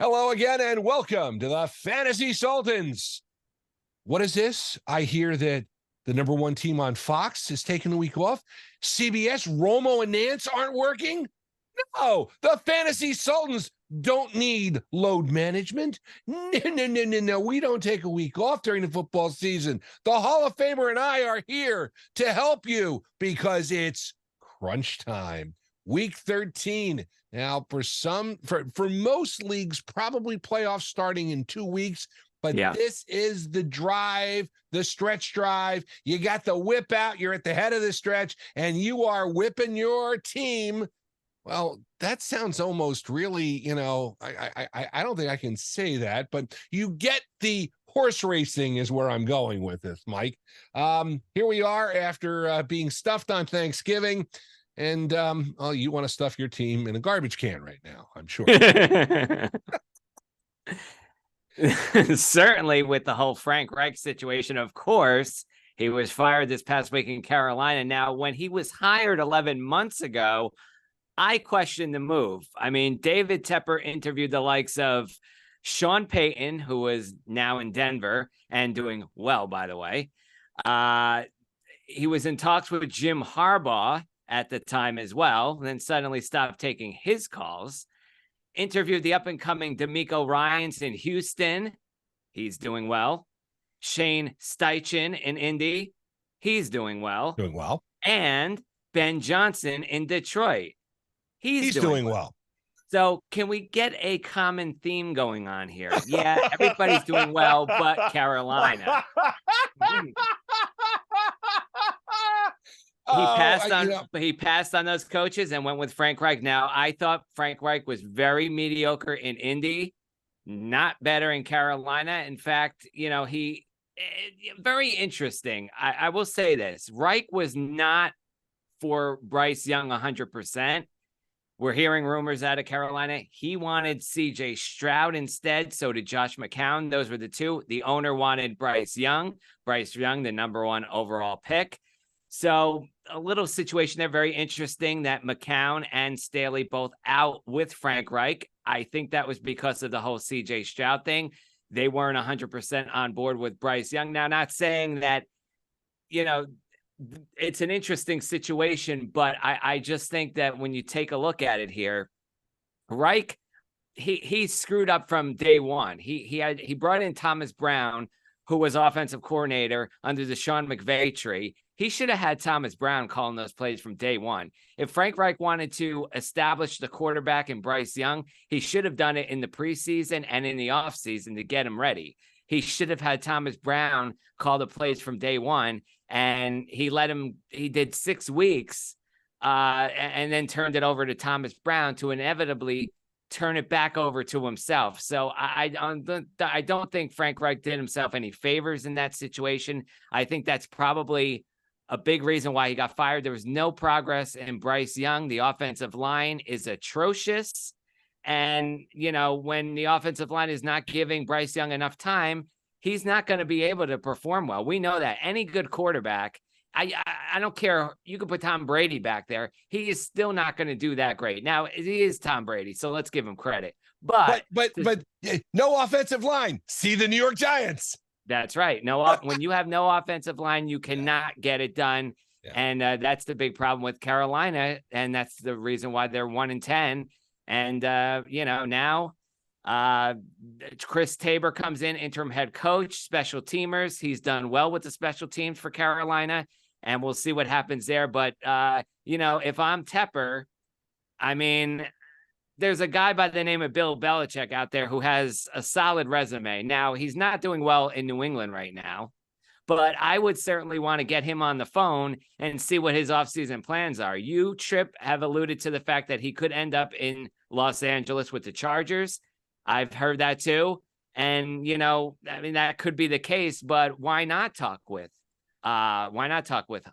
Hello again and welcome to the Fantasy Sultans. What is this? I hear that the number one team on Fox is taking the week off. CBS, Romo and Nance aren't working? No, the Fantasy Sultans don't need load management. No. We don't take a week off during the football season. The Hall of Famer and I are here to help you because it's crunch time. Week 13. Now, for most leagues, probably playoffs starting in 2 weeks. But This is the drive, the stretch drive. You got the whip out. You're at the head of the stretch, and you are whipping your team. Well, that sounds almost really, I don't think I can say that, but you get the horse racing is where I'm going with this, Mike. Here we are after being stuffed on Thanksgiving. And you want to stuff your team in a garbage can right now, I'm sure. Certainly with the whole Frank Reich situation, of course. He was fired this past week in Carolina. Now, when he was hired 11 months ago, I questioned the move. I mean, David Tepper interviewed the likes of Sean Payton, who was now in Denver and doing well, by the way. He was in talks with Jim Harbaugh at the time as well, and then suddenly stopped taking his calls. Interviewed the up-and-coming DeMeco Ryans in Houston. He's doing well. Shane Steichen in Indy. He's doing well. Doing well. And Ben Johnson in Detroit. He's doing well. So can we get a common theme going on here? Yeah, everybody's doing well, but Carolina. He passed on those coaches and went with Frank Reich. Now, I thought Frank Reich was very mediocre in Indy, not better in Carolina. In fact, he very interesting. I will say this. Reich was not for Bryce Young 100%. We're hearing rumors out of Carolina. He wanted CJ Stroud instead. So did Josh McCown. Those were the two. The owner wanted Bryce Young. Bryce Young, the number one overall pick. So a little situation there, very interesting that McCown and Staley both out with Frank Reich. I think that was because of the whole CJ Stroud thing. They weren't 100% on board with Bryce Young. Now, not saying that, it's an interesting situation, but I just think that when you take a look at it here, Reich, he screwed up from day one. He brought in Thomas Brown, who was offensive coordinator under the Sean McVay tree. He should have had Thomas Brown calling those plays from day one. If Frank Reich wanted to establish the quarterback in Bryce Young, he should have done it in the preseason and in the offseason to get him ready. He should have had Thomas Brown call the plays from day one, and he did 6 weeks and then turned it over to Thomas Brown to inevitably turn it back over to himself. So I don't think Frank Reich did himself any favors in that situation. I think that's probably a big reason why he got fired. There was no progress in Bryce Young. The offensive line is atrocious. And, when the offensive line is not giving Bryce Young enough time, he's not going to be able to perform well. We know that. Any good quarterback, I don't care. You could put Tom Brady back there. He is still not going to do that great. Now, he is Tom Brady, so let's give him credit. But no offensive line. See the New York Giants. That's right. When you have no offensive line, you cannot get it done. Yeah. And that's the big problem with Carolina. And that's the reason why they're 1-10. And, now Chris Tabor comes in, interim head coach, special teamers. He's done well with the special teams for Carolina, and we'll see what happens there. But, if I'm Tepper, there's a guy by the name of Bill Belichick out there who has a solid resume. Now, he's not doing well in New England right now, but I would certainly want to get him on the phone and see what his offseason plans are. You, Tripp, have alluded to the fact that he could end up in Los Angeles with the Chargers. I've heard that too. And, that could be the case, but why not talk with Belichick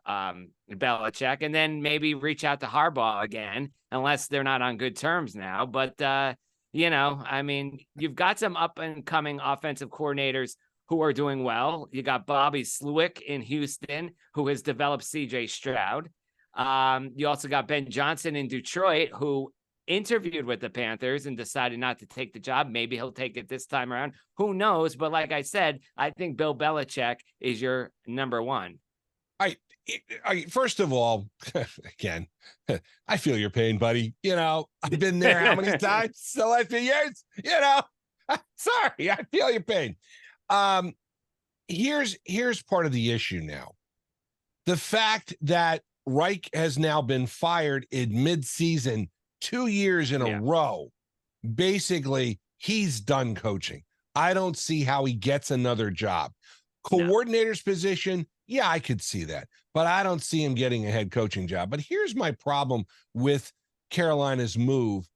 and then maybe reach out to Harbaugh again, unless they're not on good terms now. But, you've got some up and coming offensive coordinators who are doing well. You got Bobby Slowick in Houston, who has developed CJ Stroud. You also got Ben Johnson in Detroit, who interviewed with the Panthers and decided not to take the job. Maybe he'll take it this time around. Who knows? But like I said, I think Bill Belichick is your number one. First of all, again, I feel your pain, buddy. I've been there how many times the last few years? Sorry, I feel your pain. Here's part of the issue now. The fact that Reich has now been fired in midseason 2 years in a row. Basically, he's done coaching. I don't see how he gets another job. Coordinator's position, yeah, I could see that, but I don't see him getting a head coaching job. But here's my problem with Carolina's move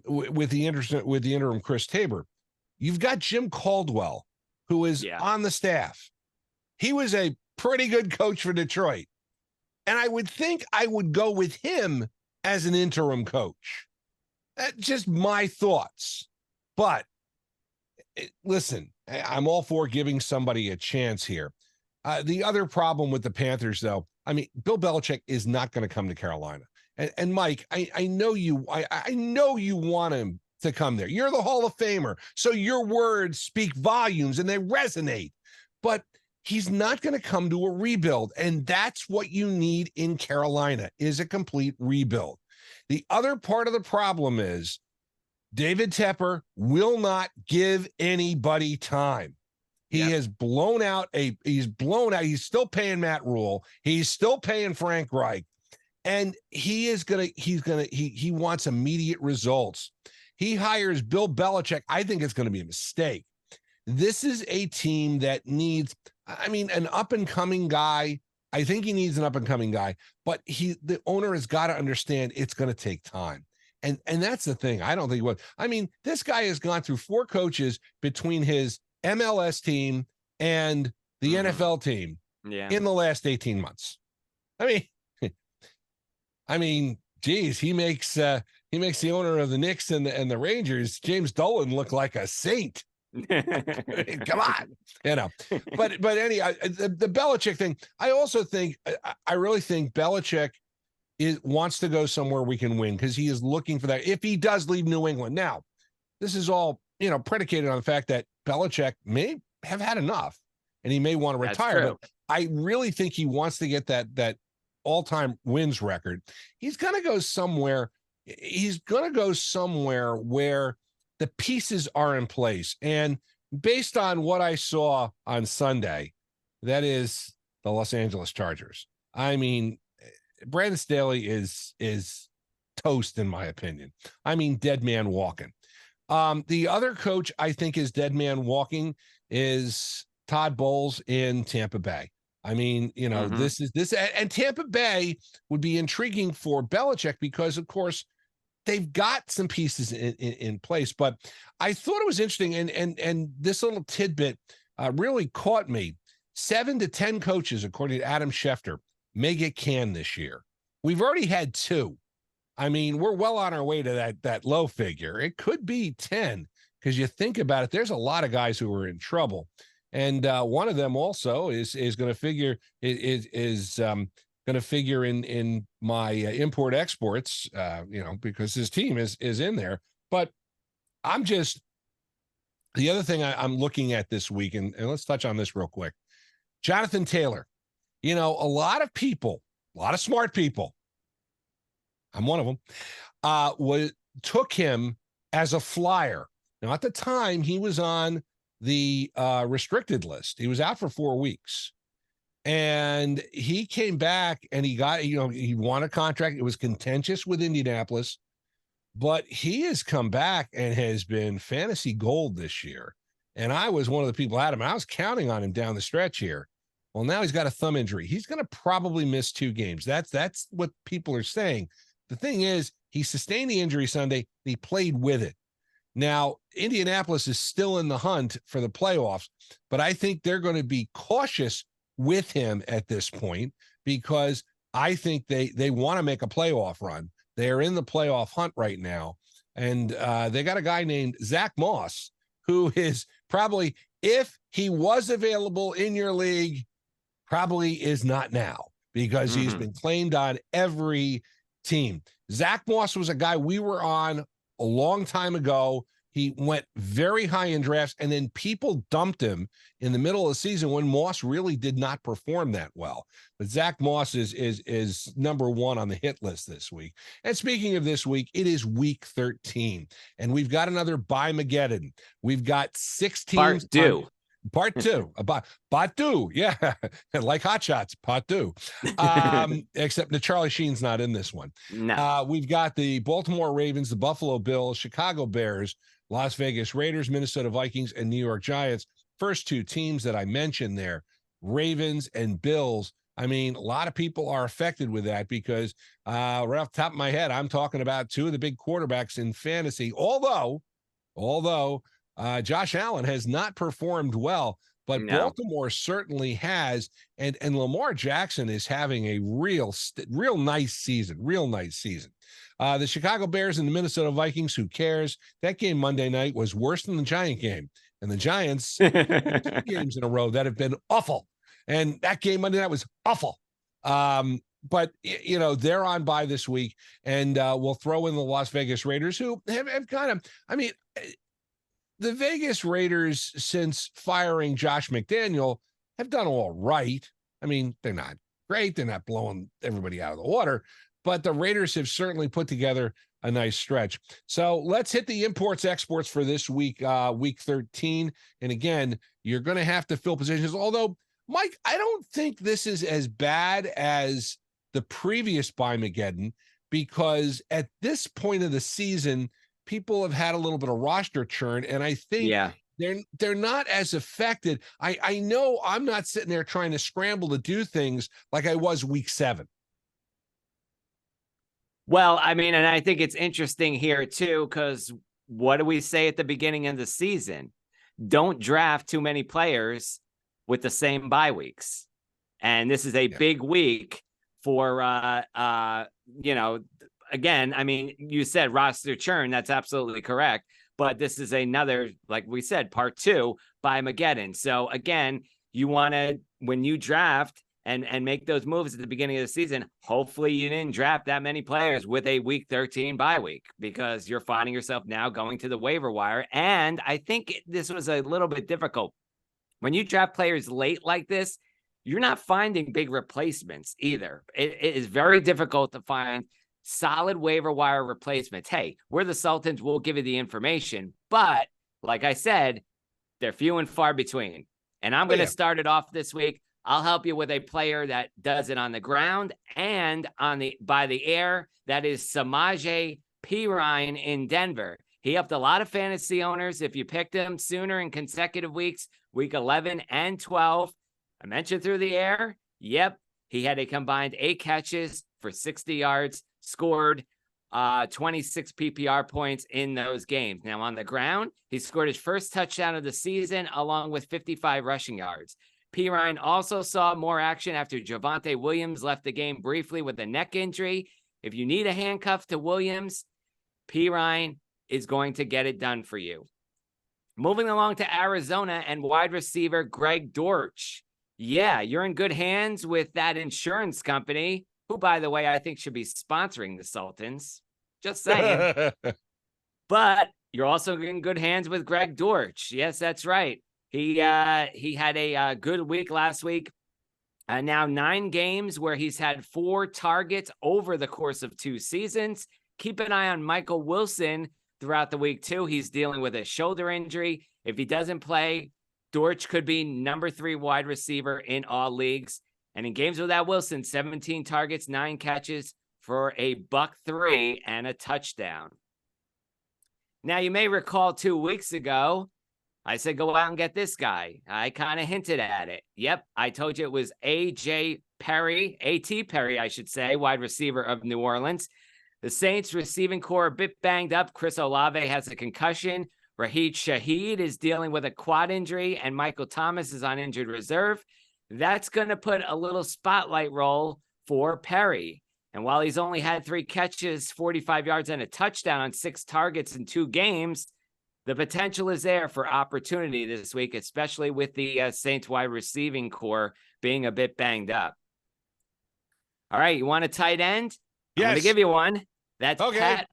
with the interim Chris Tabor. You've got Jim Caldwell, who is on the staff. He was a pretty good coach for Detroit. And I would think I would go with him as an interim coach. That's just my thoughts. But listen, I'm all for giving somebody a chance here. The other problem with the Panthers, though, I mean, Bill Belichick is not going to come to Carolina. And Mike, I know you want him to come there. You're the Hall of Famer, so your words speak volumes and they resonate. But he's not going to come to a rebuild, and that's what you need in Carolina is a complete rebuild. The other part of the problem is David Tepper will not give anybody time. He has blown out he's still paying Matt Rule. He's still paying Frank Reich. And he wants immediate results. He hires Bill Belichick. I think it's going to be a mistake. This is a team that needs, an up-and-coming guy. I think he needs an up-and-coming guy, but the owner has got to understand it's going to take time. And that's the thing. I don't think this guy has gone through 4 coaches between his MLS team and the NFL team in the last 18 months. Geez, he makes the owner of the Knicks and the Rangers, James Dolan, look like a saint. Come on, But anyhow, the Belichick thing. I also think I really think Belichick wants to go somewhere we can win because he is looking for that. If he does leave New England, now this is all predicated on the fact that Belichick may have had enough and he may want to retire. But I really think he wants to get that all-time wins record. He's going to go somewhere. He's going to go somewhere where the pieces are in place. And based on what I saw on Sunday, that is the Los Angeles Chargers. Brandon Staley is toast, in my opinion. Dead man walking. The other coach I think is dead man walking is Todd Bowles in Tampa Bay. This and Tampa Bay would be intriguing for Belichick because, of course, they've got some pieces in place. But I thought it was interesting, and this little tidbit really caught me. 7 to 10 coaches, according to Adam Schefter, may get canned this year. We've already had 2. We're well on our way to that low figure. It could be 10 because you think about it. There's a lot of guys who are in trouble, and one of them also is going to figure going to figure in my import exports. Because his team is in there. But the other thing I'm looking at this week, and let's touch on this real quick. Jonathan Taylor. A lot of people, a lot of smart people, I'm one of them, took him as a flyer. Now, at the time, he was on the restricted list. He was out for 4 weeks. And he came back and he got, he won a contract. It was contentious with Indianapolis. But he has come back and has been fantasy gold this year. And I was one of the people at him. I was counting on him down the stretch here. Well, now he's got a thumb injury. He's going to probably miss 2 games. That's what people are saying. The thing is, he sustained the injury Sunday. He played with it. Now, Indianapolis is still in the hunt for the playoffs, but I think they're going to be cautious with him at this point because I think they want to make a playoff run. They're in the playoff hunt right now. And they got a guy named Zach Moss, who is probably, if he was available in your league, probably is not now because he's been claimed on every team. Zach Moss was a guy we were on a long time ago. He went very high in drafts, and then people dumped him in the middle of the season when Moss really did not perform that well. But Zach Moss is number one on the hit list this week. And speaking of this week, it is week 13, and we've got another Bye-Mageddon. We've got 6 teams. Part two, about Batu, yeah, like Hot Shots, Batu. Except the Charlie Sheen's not in this one. No. We've got the Baltimore Ravens, the Buffalo Bills, Chicago Bears, Las Vegas Raiders, Minnesota Vikings, and New York Giants. First 2 teams that I mentioned there, Ravens and Bills. I mean, a lot of people are affected with that because right off the top of my head, I'm talking about 2 of the big quarterbacks in fantasy. Although Josh Allen has not performed well, but Baltimore certainly has, and Lamar Jackson is having a real nice season. The Chicago Bears and the Minnesota Vikings, who cares? That game Monday night was worse than the Giant game, and the Giants 2 games in a row that have been awful, and that game Monday night was awful. But, you know, they're on bye this week, and we'll throw in the Las Vegas Raiders, who have kind of, I mean, the Vegas Raiders, since firing Josh McDaniel, have done all right. I mean, they're not great. They're not blowing everybody out of the water, but the Raiders have certainly put together a nice stretch. So let's hit the imports exports for this week, week 13. And again, you're going to have to fill positions. Although, Mike, I don't think this is as bad as the previous Bye-Mageddon, because at this point of the season, people have had a little bit of roster churn, and I think they're not as affected. I know I'm not sitting there trying to scramble to do things like I was week 7. Well, I mean, and I think it's interesting here too, because what do we say at the beginning of the season? Don't draft too many players with the same bye weeks. And this is a big week for, you know, again, I mean, you said roster churn. That's absolutely correct. But this is another, like we said, part 2 Bye-Mageddon. So again, you want to, when you draft and make those moves at the beginning of the season, hopefully you didn't draft that many players with a week 13 bye week, because you're finding yourself now going to the waiver wire. And I think this was a little bit difficult. When you draft players late like this, you're not finding big replacements either. It is very difficult to find solid waiver wire replacements. Hey, we're the Sultans. We'll give you the information. But like I said, they're few and far between. And I'm going to start it off this week. I'll help you with a player that does it on the ground and by the air. That is Samaje Perine in Denver. He helped a lot of fantasy owners if you picked him sooner in consecutive weeks, week 11 and 12. I mentioned through the air. Yep. He had a combined 8 catches for 60 yards, scored 26 PPR points in those games. Now on the ground, he scored his first touchdown of the season along with 55 rushing yards. Perine also saw more action after Javonte Williams left the game briefly with a neck injury. If you need a handcuff to Williams, Perine is going to get it done for you. Moving along to Arizona and wide receiver Greg Dortch. Yeah, you're in good hands with that insurance company, who, by the way, I think should be sponsoring the Sultans. Just saying. But you're also in good hands with Greg Dortch. Yes, that's right. He had a good week last week. Now 9 games where he's had 4 targets over the course of 2 seasons. Keep an eye on Michael Wilson throughout the week, too. He's dealing with a shoulder injury. If he doesn't play, Dortch could be number 3 wide receiver in all leagues. And in games without Wilson, 17 targets, 9 catches for a $103 and a touchdown. Now, you may recall 2 weeks ago, I said, go out and get this guy. I kind of hinted at it. Yep, I told you it was A.T. Perry, I should say, wide receiver of New Orleans. The Saints receiving core a bit banged up. Chris Olave has a concussion. Raheed Shaheed is dealing with a quad injury, and Michael Thomas is on injured reserve. That's going to put a little spotlight role for Perry. And while he's only had 3 catches, 45 yards, and a touchdown on 6 targets in 2 games, the potential is there for opportunity this week, especially with the Saints wide receiving core being a bit banged up. All right, you want a tight end? Yes. I'm going to give you one. That's Okay.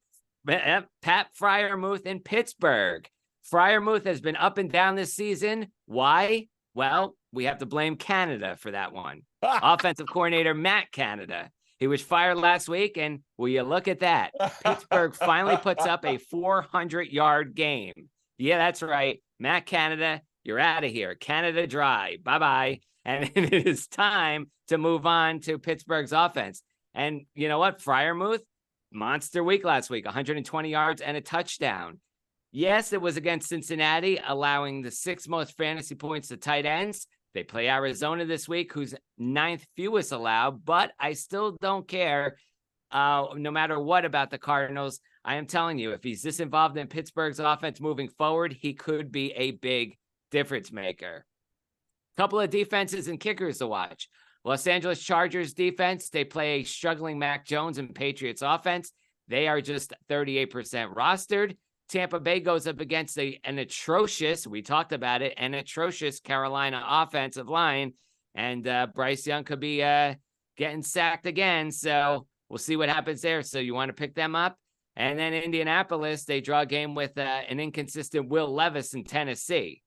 Pat Freiermuth in Pittsburgh. Freiermuth has been up and down this season. Why? Well, we have to blame Canada for that one. Offensive coordinator Matt Canada. He was fired last week, and will you look at that? Pittsburgh finally puts up a 400-yard game. Yeah, that's right. Matt Canada, you're out of here. Canada dry. Bye-bye. And it is time to move on to Pittsburgh's offense. And you know what? Freiermuth, monster week last week, 120 yards and a touchdown. Yes, it was against Cincinnati, allowing the 6th most fantasy points to tight ends. They play Arizona this week, who's 9th fewest allowed, but I still don't care no matter what about the Cardinals. I am telling you, if he's this involved in Pittsburgh's offense moving forward, he could be a big difference maker. Couple of defenses and kickers to watch. Los Angeles Chargers defense, they play a struggling Mac Jones and Patriots offense. They are just 38% rostered. Tampa Bay goes up against an atrocious, we talked about it, an atrocious Carolina offensive line. And Bryce Young could be getting sacked again. So we'll see what happens there. So you want to pick them up. And then Indianapolis, they draw a game with an inconsistent Will Levis in Tennessee.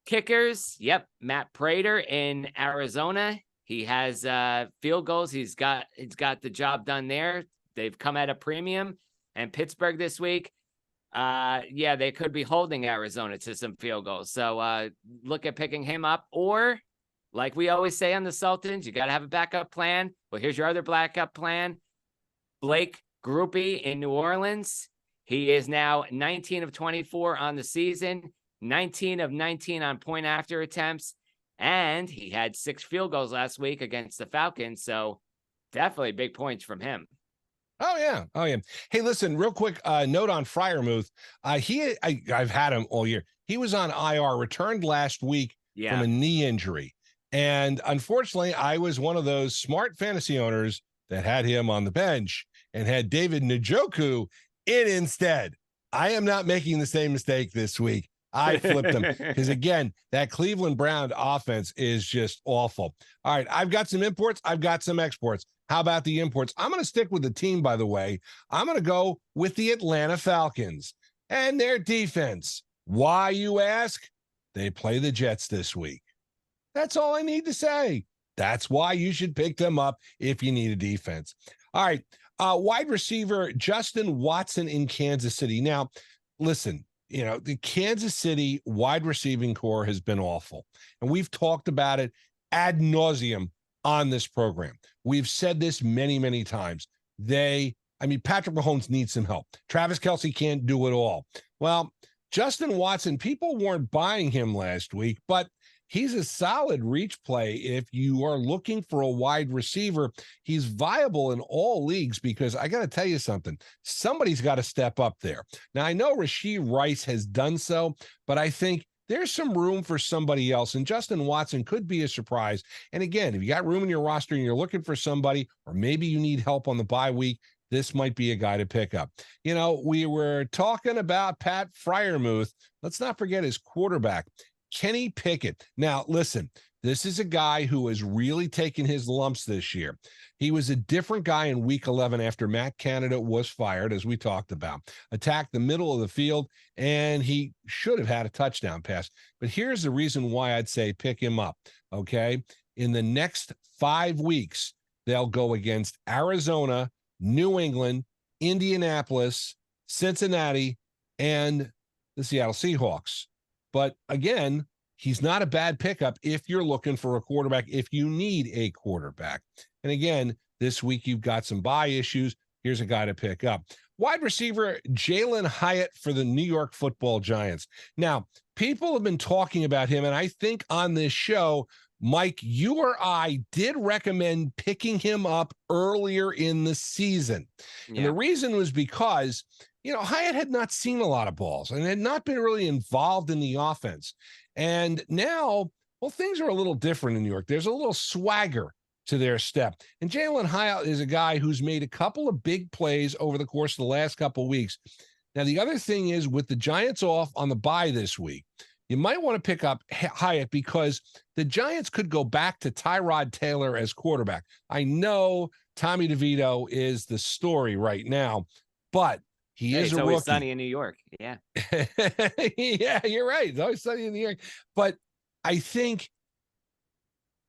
Kickers, yep, Matt Prater in Arizona. He has field goals. He's got the job done there. They've come at a premium. And Pittsburgh this week, they could be holding Arizona to some field goals. So look at picking him up. Or, like we always say on the Sultans, you got to have a backup plan. Well, here's your other backup plan. Blake Grupe in New Orleans. He is now 19 of 24 on the season, 19 of 19 on point after attempts, and he had 6 field goals last week against the Falcons. So definitely big points from him. Oh yeah. Hey, listen, real quick note on Freiermuth. I've had him all year. He was on IR, returned last week from a knee injury, and unfortunately, I was one of those smart fantasy owners that had him on the bench and had David Njoku in instead. I am not making the same mistake this week. I flipped him because, again, that Cleveland Brown offense is just awful. All right, I've got some imports. I've got some exports. How about the imports? I'm going to stick with the team, by the way. I'm going to go with the Atlanta Falcons and their defense. Why, you ask? They play the Jets this week. That's all I need to say. That's why you should pick them up if you need a defense. All right, wide receiver Justin Watson in Kansas City. Now, listen, the Kansas City wide receiving core has been awful, and we've talked about it ad nauseum on this program. We've said this many, many times. Patrick Mahomes needs some help. Travis Kelce can't do it all. Well, Justin Watson, people weren't buying him last week, but he's a solid reach play if you are looking for a wide receiver. He's viable in all leagues because I got to tell you something. Somebody's got to step up there. Now, I know Rashee Rice has done so, but I think there's some room for somebody else, and Justin Watson could be a surprise. And again, if you got room in your roster and you're looking for somebody, or maybe you need help on the bye week, this might be a guy to pick up. We were talking about Pat Freiermuth. Let's not forget his quarterback, Kenny Pickett. Now, listen, this is a guy who has really taken his lumps this year. He was a different guy in week 11 after Matt Canada was fired, as we talked about. Attacked the middle of the field, and he should have had a touchdown pass. But here's the reason why I'd say pick him up, okay? In the next 5 weeks, they'll go against Arizona, New England, Indianapolis, Cincinnati, and the Seattle Seahawks. But again, he's not a bad pickup if you're looking for a quarterback, if you need a quarterback. And again, this week you've got some bye issues. Here's a guy to pick up. Wide receiver Jalen Hyatt for the New York Football Giants. Now, people have been talking about him, and I think on this show, Mike, you or I did recommend picking him up earlier in the season. Yeah. And the reason was because Hyatt had not seen a lot of balls and had not been really involved in the offense. And now, things are a little different in New York. There's a little swagger to their step. And Jalen Hyatt is a guy who's made a couple of big plays over the course of the last couple of weeks. Now, the other thing is with the Giants off on the bye this week, you might want to pick up Hyatt because the Giants could go back to Tyrod Taylor as quarterback. I know Tommy DeVito is the story right now, but he is a always rookie. sunny in New York. Yeah. Yeah, you're right. It's always sunny in New York. But I think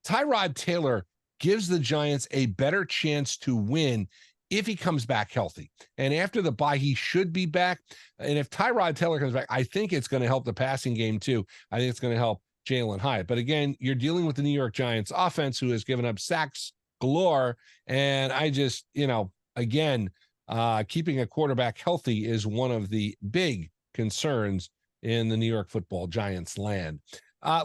Tyrod Taylor gives the Giants a better chance to win if he comes back healthy. And after the bye, he should be back. And if Tyrod Taylor comes back, I think it's going to help the passing game too. I think it's going to help Jalen Hyatt. But again, you're dealing with the New York Giants offense, who has given up sacks galore. And I just, again, keeping a quarterback healthy is one of the big concerns in the New York Football Giants land.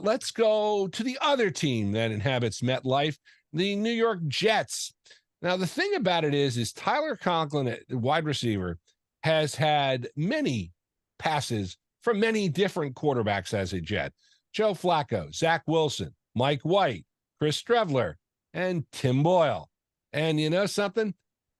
Let's go to the other team that inhabits MetLife, the New York Jets. Now, the thing about it is Tyler Conklin, wide receiver, has had many passes from many different quarterbacks as a Jet. Joe Flacco, Zach Wilson, Mike White, Chris Strevler, and Tim Boyle. And you know something?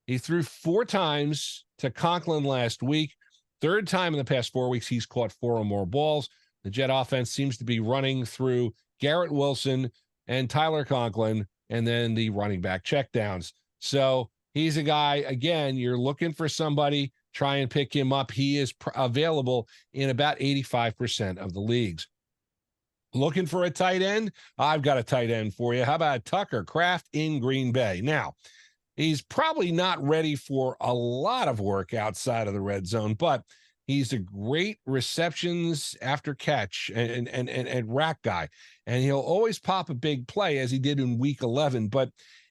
He threw 4 times to Conklin last week. 3rd time in the past 4 weeks, he's caught 4 or more balls. The Jet offense seems to be running through Garrett Wilson and Tyler Conklin, and then the running back checkdowns. So he's a guy, again, you're looking for somebody, try and pick him up. He is available in about 85% of the leagues. Looking for a tight end? I've got a tight end for you. How about Tucker Kraft in Green Bay? Now, he's probably not ready for a lot of work outside of the red zone, but he's a great receptions after catch and rack guy. And he'll always pop a big play as he did in week 11, but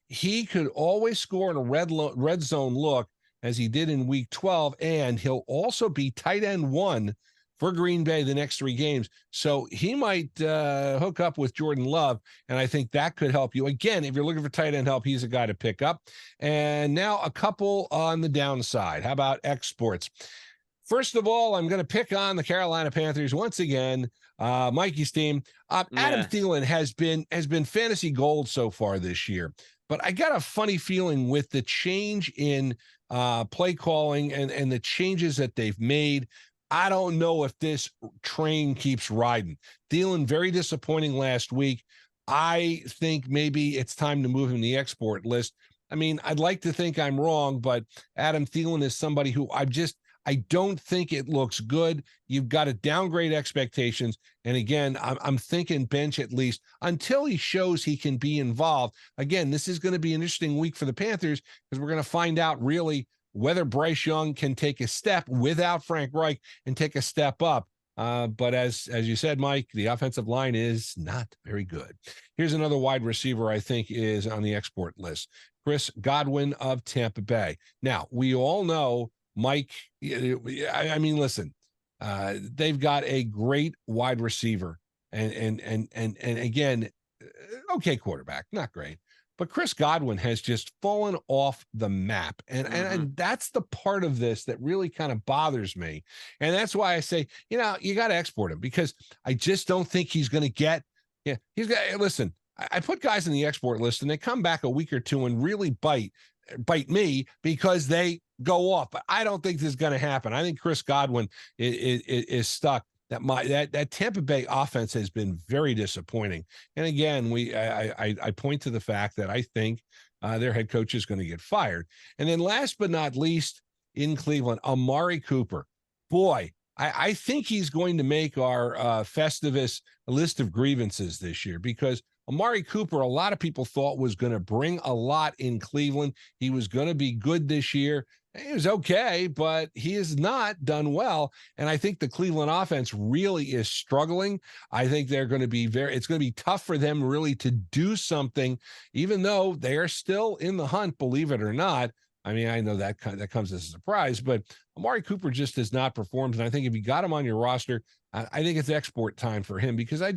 he could always score in a red zone look as he did in week 12. And he'll also be tight end 1 for Green Bay the next 3 games. So he might hook up with Jordan Love. And I think that could help you. Again, if you're looking for tight end help, he's a guy to pick up. And now a couple on the downside. How about exports? First of all, I'm going to pick on the Carolina Panthers once again. Mikey's team. Adam Thielen has been fantasy gold so far this year, but I got a funny feeling with the change in play calling and the changes that they've made. I don't know if this train keeps riding. Thielen, very disappointing last week. I think maybe it's time to move him to the export list. I mean, I'd like to think I'm wrong, but Adam Thielen is somebody who I don't think it looks good. You've got to downgrade expectations. And again, I'm thinking bench at least until he shows he can be involved. Again, this is going to be an interesting week for the Panthers because we're going to find out really whether Bryce Young can take a step without Frank Reich and take a step up. But as you said, Mike, the offensive line is not very good. Here's another wide receiver I think is on the export list, Chris Godwin of Tampa Bay. Now, we all know Mike, I mean, listen, they've got a great wide receiver and again, okay quarterback, not great, but Chris Godwin has just fallen off the map. And that's the part of this that really kind of bothers me. And that's why I say, you got to export him because I just don't think he's going to get, listen, I put guys in the export list and they come back a week or two and really bite me because they go off, but I don't think this is going to happen. I think Chris Godwin is stuck. That Tampa Bay offense has been very disappointing. And again, I point to the fact that I think their head coach is going to get fired. And then last but not least, in Cleveland, Amari Cooper. Boy, I think he's going to make our Festivus list of grievances this year because Amari Cooper, a lot of people thought was going to bring a lot in Cleveland. He was going to be good this year. He was okay, but he has not done well. And I think the Cleveland offense really is struggling. I think they're going to be it's going to be tough for them really to do something, even though they are still in the hunt, believe it or not. I mean, I know that comes as a surprise, but Amari Cooper just has not performed. And I think if you got him on your roster, I think it's export time for him because I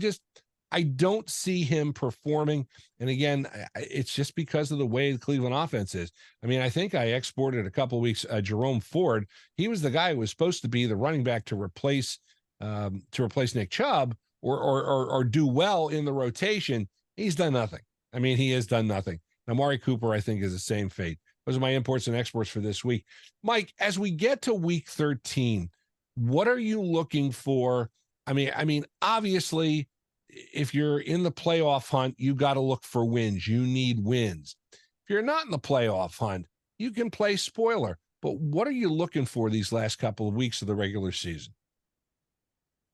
don't see him performing. And again, it's just because of the way the Cleveland offense is. I mean, I think I exported a couple of weeks, Jerome Ford. He was the guy who was supposed to be the running back to replace Nick Chubb or do well in the rotation. He's done nothing. I mean, he has done nothing. Amari Cooper, I think, is the same fate. Those are my imports and exports for this week. Mike, as we get to week 13, what are you looking for Obviously, if you're in the playoff hunt, you got to look for wins. You need wins. If you're not in the playoff hunt, you can play spoiler. But what are you looking for these last couple of weeks of the regular season?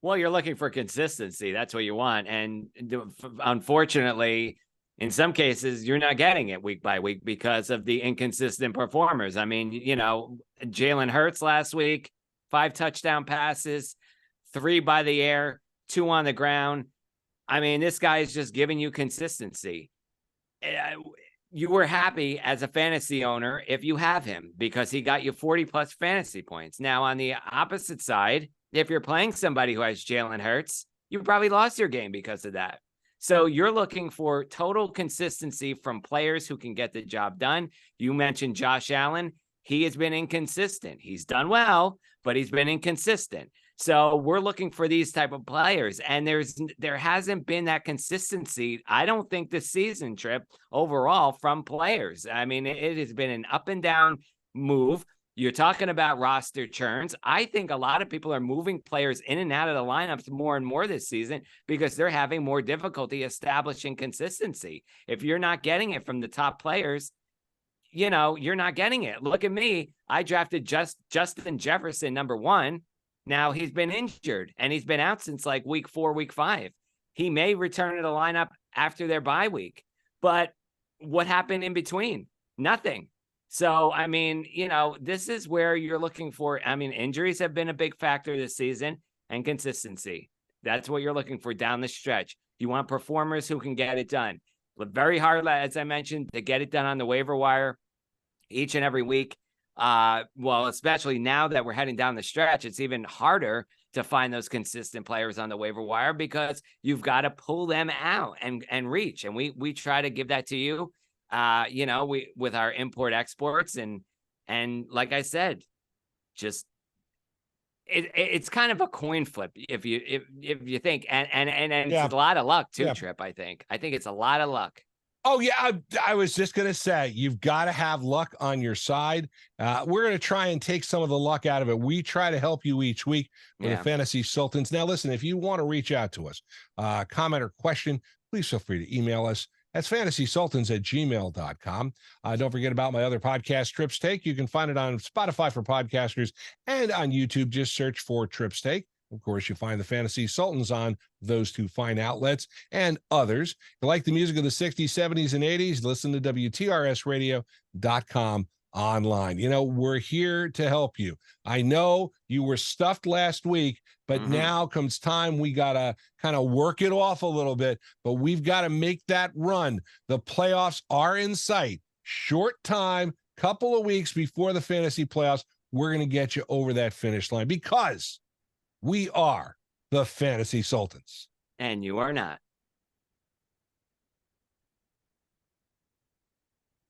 Well, you're looking for consistency. That's what you want. And unfortunately, in some cases, you're not getting it week by week because of the inconsistent performers. I mean, Jalen Hurts last week, 5 touchdown passes, 3 by the air, 2 on the ground. I mean, this guy is just giving you consistency. You were happy as a fantasy owner if you have him because he got you 40 plus fantasy points. Now, on the opposite side, if you're playing somebody who has Jalen Hurts, you probably lost your game because of that. So you're looking for total consistency from players who can get the job done. You mentioned Josh Allen. He has been inconsistent. He's done well, but he's been inconsistent. So we're looking for these type of players, and there hasn't been that consistency, I don't think, this season, Tripp, overall from players. I mean, it has been an up and down move. You're talking about roster churns. I think a lot of people are moving players in and out of the lineups more and more this season because they're having more difficulty establishing consistency. If you're not getting it from the top players, you're not getting it. Look at me. I drafted Justin Jefferson number 1. Now he's been injured and he's been out since like week 4, week 5. He may return to the lineup after their bye week, but what happened in between? Nothing. So, I mean, this is where you're looking for. I mean, injuries have been a big factor this season and consistency. That's what you're looking for down the stretch. You want performers who can get it done. But very hard, as I mentioned, to get it done on the waiver wire each and every week. Well, especially now that we're heading down the stretch, it's even harder to find those consistent players on the waiver wire because you've got to pull them out and reach. And we try to give that to you. We with our import exports and like I said, just it's kind of a coin flip if you think and it's a lot of luck too, Tripp. I think it's a lot of luck. Oh yeah, I was just gonna say you've got to have luck on your side. We're gonna try and take some of the luck out of it. We try to help you each week with the Fantasy Sultans. Now, listen, if you want to reach out to us, comment or question, please feel free to email us. That's fantasysultans@gmail.com. Don't forget about my other podcast, Tripp's Take. You can find it on Spotify for podcasters and on YouTube. Just search for Tripp's Take. Of course, you find the Fantasy Sultans on those 2 fine outlets and others. If you like the music of the 60s, 70s, and 80s, listen to WTRSradio.com online. We're here to help you. I know you were stuffed last week, but now comes time we got to kind of work it off a little bit, but we've got to make that run. The playoffs are in sight. Short time, couple of weeks before the fantasy playoffs, we're going to get you over that finish line because we are the Fantasy Sultans. And you are not.